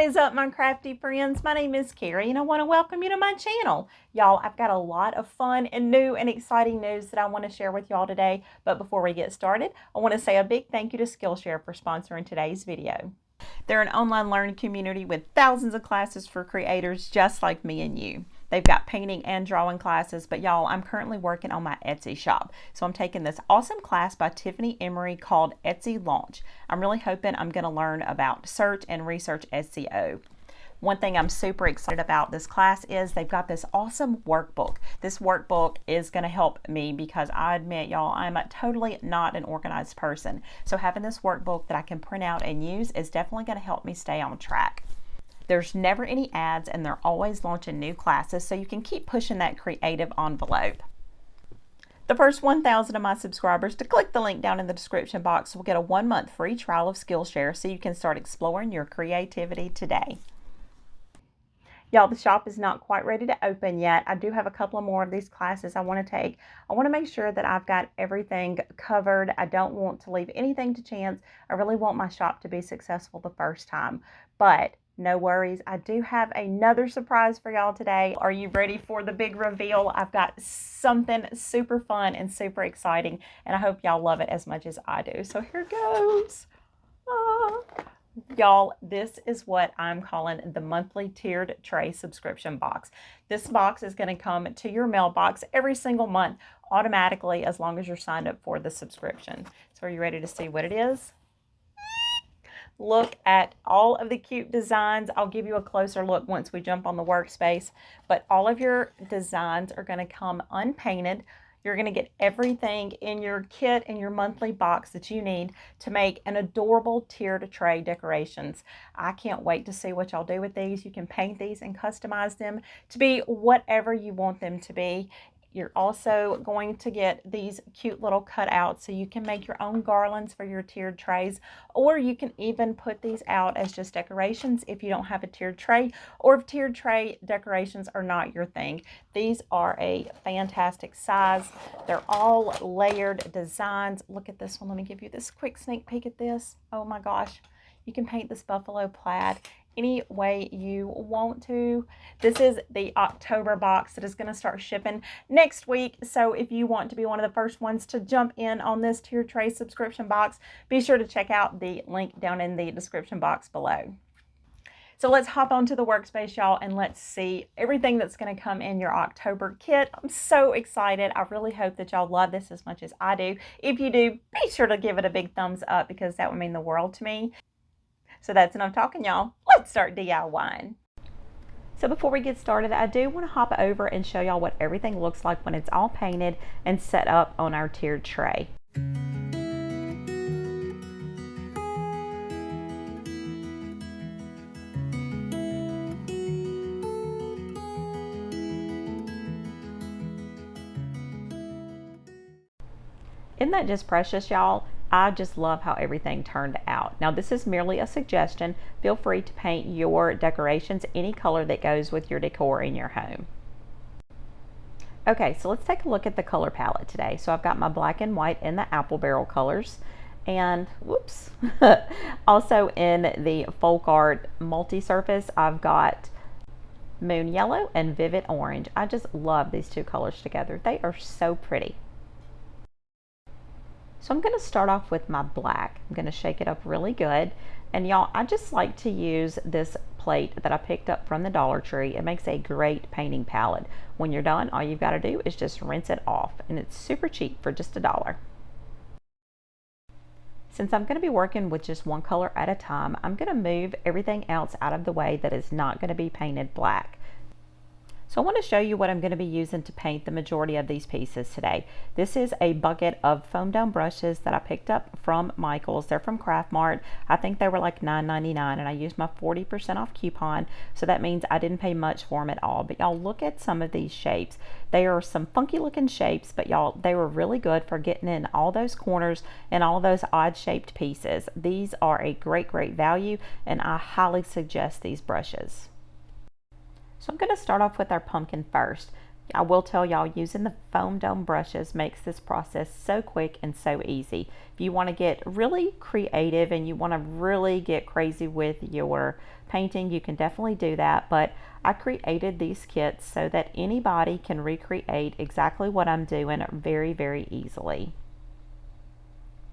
What is up, my crafty friends? My name is Carrie and I want to welcome you to my channel. Y'all, I've got a lot of fun and new and exciting news that I want to share with y'all today. But before we get started, I want to say a big thank you to Skillshare for sponsoring today's video. They're an online learning community with thousands of classes for creators just like me and you. They've got painting and drawing classes, but y'all, I'm currently working on my Etsy shop. So I'm taking this awesome class by Tiffany Emery called Etsy Launch. I'm really hoping I'm going to learn about search and research SEO. One thing I'm super excited about this class is they've got this awesome workbook. This workbook is going to help me because I admit, y'all, I'm totally not an organized person. So having this workbook that I can print out and use is definitely going to help me stay on track. There's never any ads and they're always launching new classes, so you can keep pushing that creative envelope. The first 1,000 of my subscribers to click the link down in the description box will get a 1-month free trial of Skillshare so you can start exploring your creativity today. Y'all, the shop is not quite ready to open yet. I do have a couple of more of these classes I want to take. I want to make sure that I've got everything covered. I don't want to leave anything to chance. I really want my shop to be successful the first time. But no worries, I do have another surprise for y'all today. Are you ready for the big reveal? I've got something super fun and super exciting, and I hope y'all love it as much as I do. So here goes. Y'all, this is what I'm calling the monthly tiered tray subscription box. This box is going to come to your mailbox every single month automatically as long as you're signed up for the subscription. So are you ready to see what it is? Look at all of the cute designs. I'll give you a closer look once we jump on the workspace, but all of your designs are going to come unpainted. You're going to get everything in your kit and your monthly box that you need to make an adorable tiered tray decorations. I can't wait to see what y'all do with these. You can paint these and customize them to be whatever you want them to be. You're also going to get these cute little cutouts so you can make your own garlands for your tiered trays, or you can even put these out as just decorations if you don't have a tiered tray, or if tiered tray decorations are not your thing. These are a fantastic size. They're all layered designs. Look at this one. Let me give you this quick sneak peek at this. Oh my gosh. You can paint this buffalo plaid any way you want to. This is the October box that is going to start shipping next week. So if you want to be one of the first ones to jump in on this tiered tray subscription box, be sure to check out the link down in the description box below. So let's hop onto the workspace, y'all, and let's see everything that's going to come in your October kit. I'm so excited. I really hope that y'all love this as much as I do. If you do, be sure to give it a big thumbs up because that would mean the world to me. So that's enough talking, y'all. Let's start DIYing. So before we get started, I do want to hop over and show y'all what everything looks like when it's all painted and set up on our tiered tray. Isn't that just precious, y'all? I just love how everything turned out. Now, this is merely a suggestion. Feel free to paint your decorations any color that goes with your decor in your home. Okay, so let's take a look at the color palette today. So I've got my black and white in the apple barrel colors, and whoops, also in the folk art multi-surface, I've got moon yellow and vivid orange. I just love these two colors together. They are so pretty. So I'm going to start off with my black. I'm going to shake it up really good. And y'all, I just like to use this plate that I picked up from the Dollar Tree. It makes a great painting palette. When you're done, all you've got to do is just rinse it off. And it's super cheap for just $1. Since I'm going to be working with just one color at a time, I'm going to move everything else out of the way that is not going to be painted black. So I want to show you what I'm going to be using to paint the majority of these pieces today. This is a bucket of foam down brushes that I picked up from Michael's. They're from Craft Mart. I think they were like $9.99 and I used my 40% off coupon. So that means I didn't pay much for them at all. But y'all, look at some of these shapes. They are some funky looking shapes, but y'all, they were really good for getting in all those corners and all those odd shaped pieces. These are a great value and I highly suggest these brushes. So I'm going to start off with our pumpkin first. I will tell y'all, using the foam dome brushes makes this process so quick and so easy. If you want to get really creative and you want to really get crazy with your painting, you can definitely do that. But I created these kits so that anybody can recreate exactly what I'm doing very, very easily.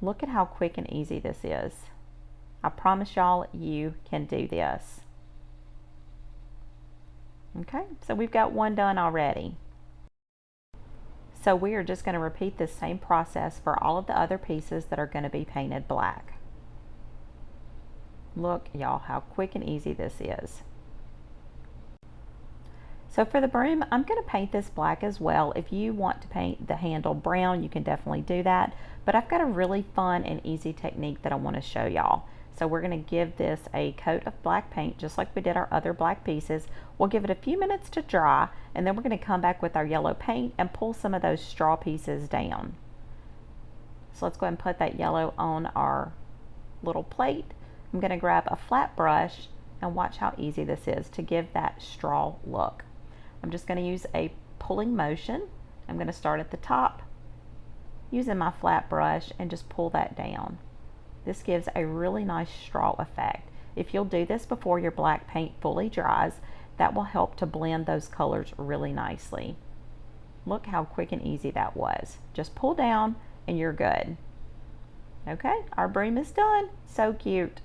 Look at how quick and easy this is. I promise y'all you can do this. Okay, so we've got one done already. So we are just going to repeat this same process for all of the other pieces that are going to be painted black. Look, y'all, how quick and easy this is. So for the broom, I'm going to paint this black as well. If you want to paint the handle brown, you can definitely do that. But I've got a really fun and easy technique that I want to show y'all. So we're going to give this a coat of black paint just like we did our other black pieces. We'll give it a few minutes to dry, and then we're going to come back with our yellow paint and pull some of those straw pieces down. So let's go ahead and put that yellow on our little plate. I'm going to grab a flat brush and watch how easy this is to give that straw look. I'm just going to use a pulling motion. I'm going to start at the top using my flat brush and just pull that down. This gives a really nice straw effect. If you'll do this before your black paint fully dries, that will help to blend those colors really nicely. Look how quick and easy that was. Just pull down and you're good. Okay, our broom is done. So cute.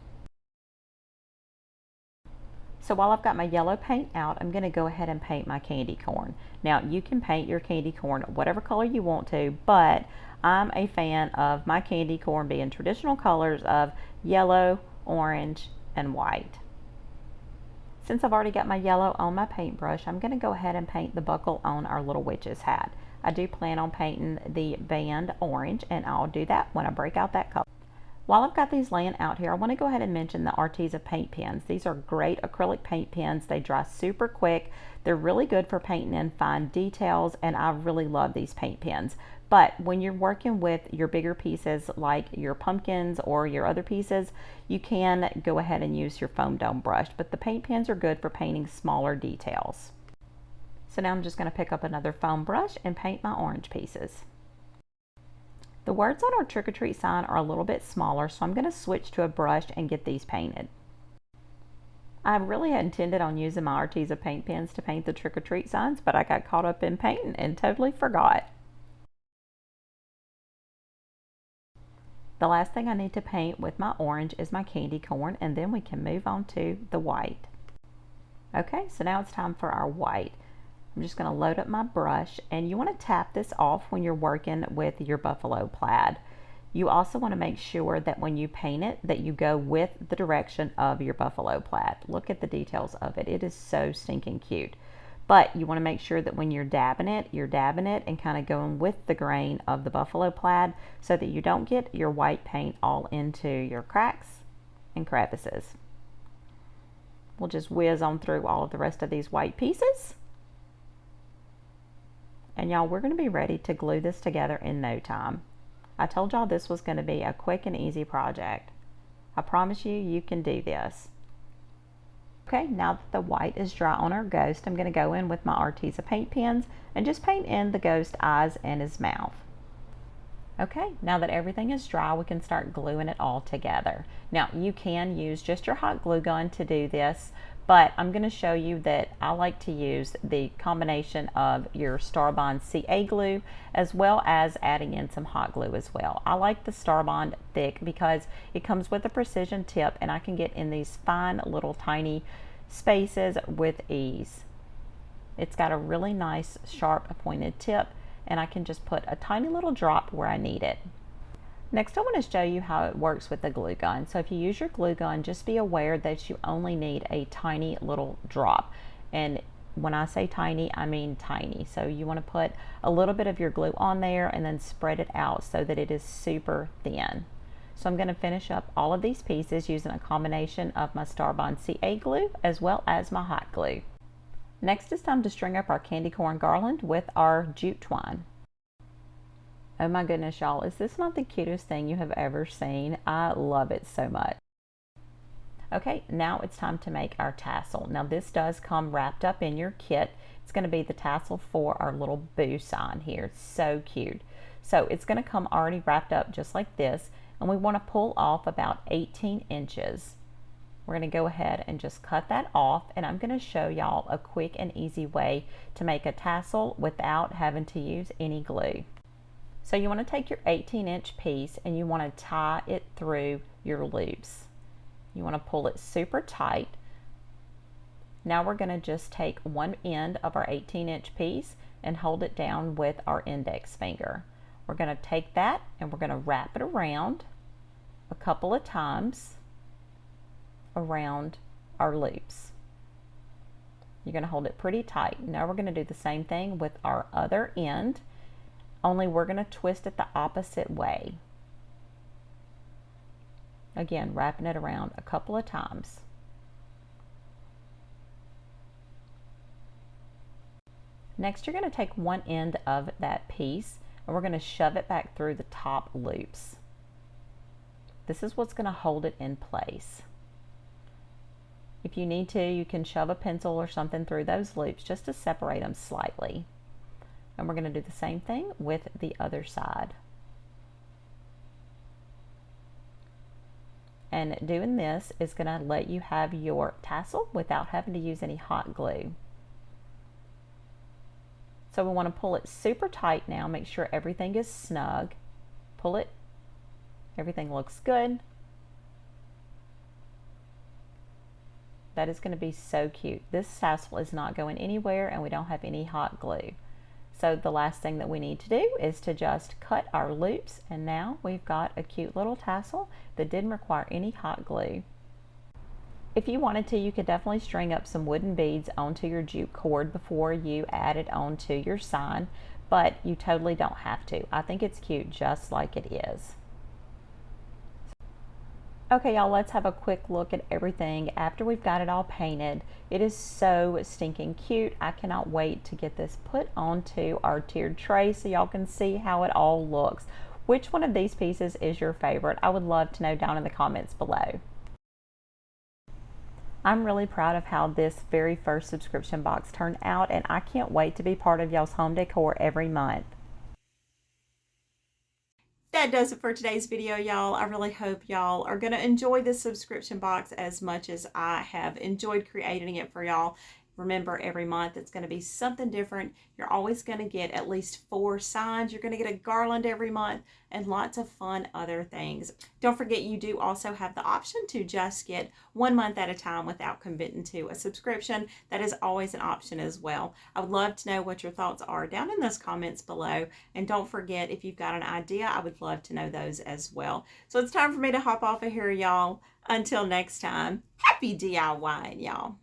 So while I've got my yellow paint out, I'm going to go ahead and paint my candy corn. Now you can paint your candy corn whatever color you want to, but I'm a fan of my candy corn being traditional colors of yellow, orange, and white. Since I've already got my yellow on my paintbrush, I'm going to go ahead and paint the buckle on our little witch's hat. I do plan on painting the band orange, and I'll do that when I break out that color. While I've got these laying out here, I want to go ahead and mention the Artesa paint pens. These are great acrylic paint pens. They dry super quick. They're really good for painting in fine details, and I really love these paint pens. But when you're working with your bigger pieces like your pumpkins or your other pieces, you can go ahead and use your foam dome brush. But the paint pens are good for painting smaller details. So now I'm just going to pick up another foam brush and paint my orange pieces. The words on our trick or treat sign are a little bit smaller, so I'm going to switch to a brush and get these painted. I really had intended on using my Artesa paint pens to paint the trick or treat signs, but I got caught up in painting and totally forgot. The last thing I need to paint with my orange is my candy corn, and then we can move on to the white. Okay, so now it's time for our white. I'm just going to load up my brush, and you want to tap this off when you're working with your buffalo plaid. You also want to make sure that when you paint it that you go with the direction of your buffalo plaid. Look at the details of it. It is so stinking cute. But you want to make sure that when you're dabbing it and kind of going with the grain of the buffalo plaid so that you don't get your white paint all into your cracks and crevices. We'll just whiz on through all of the rest of these white pieces. And y'all, we're going to be ready to glue this together in no time. I told y'all this was going to be a quick and easy project. I promise you, you can do this. Okay, now that the white is dry on our ghost, I'm going to go in with my Artesa paint pens and just paint in the ghost eyes and his mouth. Okay, now that everything is dry, we can start gluing it all together. Now, you can use just your hot glue gun to do this, but I'm going to show you that I like to use the combination of your Starbond CA glue as well as adding in some hot glue as well. I like the Starbond Thick because it comes with a precision tip and I can get in these fine little tiny spaces with ease. It's got a really nice sharp pointed tip and I can just put a tiny little drop where I need it. Next, I want to show you how it works with the glue gun. So if you use your glue gun, just be aware that you only need a tiny little drop. And when I say tiny, I mean tiny. So you want to put a little bit of your glue on there and then spread it out so that it is super thin. So I'm going to finish up all of these pieces using a combination of my Starbond CA glue as well as my hot glue. Next, it's time to string up our candy corn garland with our jute twine. Oh my goodness, y'all, is this not the cutest thing you have ever seen? I love it so much. Okay, now it's time to make our tassel. Now this does come wrapped up in your kit. It's going to be the tassel for our little boo sign here. It's so cute. So it's going to come already wrapped up just like this, and we want to pull off about 18 inches. We're going to go ahead and just cut that off, and I'm going to show y'all a quick and easy way to make a tassel without having to use any glue. So you want to take your 18-inch piece and you want to tie it through your loops. You want to pull it super tight. Now we're going to just take one end of our 18-inch piece and hold it down with our index finger. We're going to take that and we're going to wrap it around a couple of times around our loops. You're going to hold it pretty tight. Now we're going to do the same thing with our other end, only we're going to twist it the opposite way. Again, wrapping it around a couple of times. Next, you're going to take one end of that piece and we're going to shove it back through the top loops. This is what's going to hold it in place. If you need to, you can shove a pencil or something through those loops just to separate them slightly. And we're going to do the same thing with the other side. And doing this is going to let you have your tassel without having to use any hot glue. So we want to pull it super tight now, make sure everything is snug. Pull it, everything looks good. That is going to be so cute. This tassel is not going anywhere and we don't have any hot glue. So the last thing that we need to do is to just cut our loops, and now we've got a cute little tassel that didn't require any hot glue. If you wanted to, you could definitely string up some wooden beads onto your jute cord before you add it onto your sign, but you totally don't have to. I think it's cute just like it is. Okay, y'all, let's have a quick look at everything after we've got it all painted. It is so stinking cute. I cannot wait to get this put onto our tiered tray so y'all can see how it all looks. Which one of these pieces is your favorite? I would love to know down in the comments below. I'm really proud of how this very first subscription box turned out, and I can't wait to be part of y'all's home decor every month. That does it for today's video, y'all. I really hope y'all are going to enjoy this subscription box as much as I have enjoyed creating it for y'all. Remember, every month it's going to be something different. You're always going to get at least 4 signs. You're going to get a garland every month and lots of fun other things. Don't forget, you do also have the option to just get 1 month at a time without committing to a subscription. That is always an option as well. I would love to know what your thoughts are down in those comments below. And don't forget, if you've got an idea, I would love to know those as well. So it's time for me to hop off of here, y'all. Until next time, happy DIYing, y'all.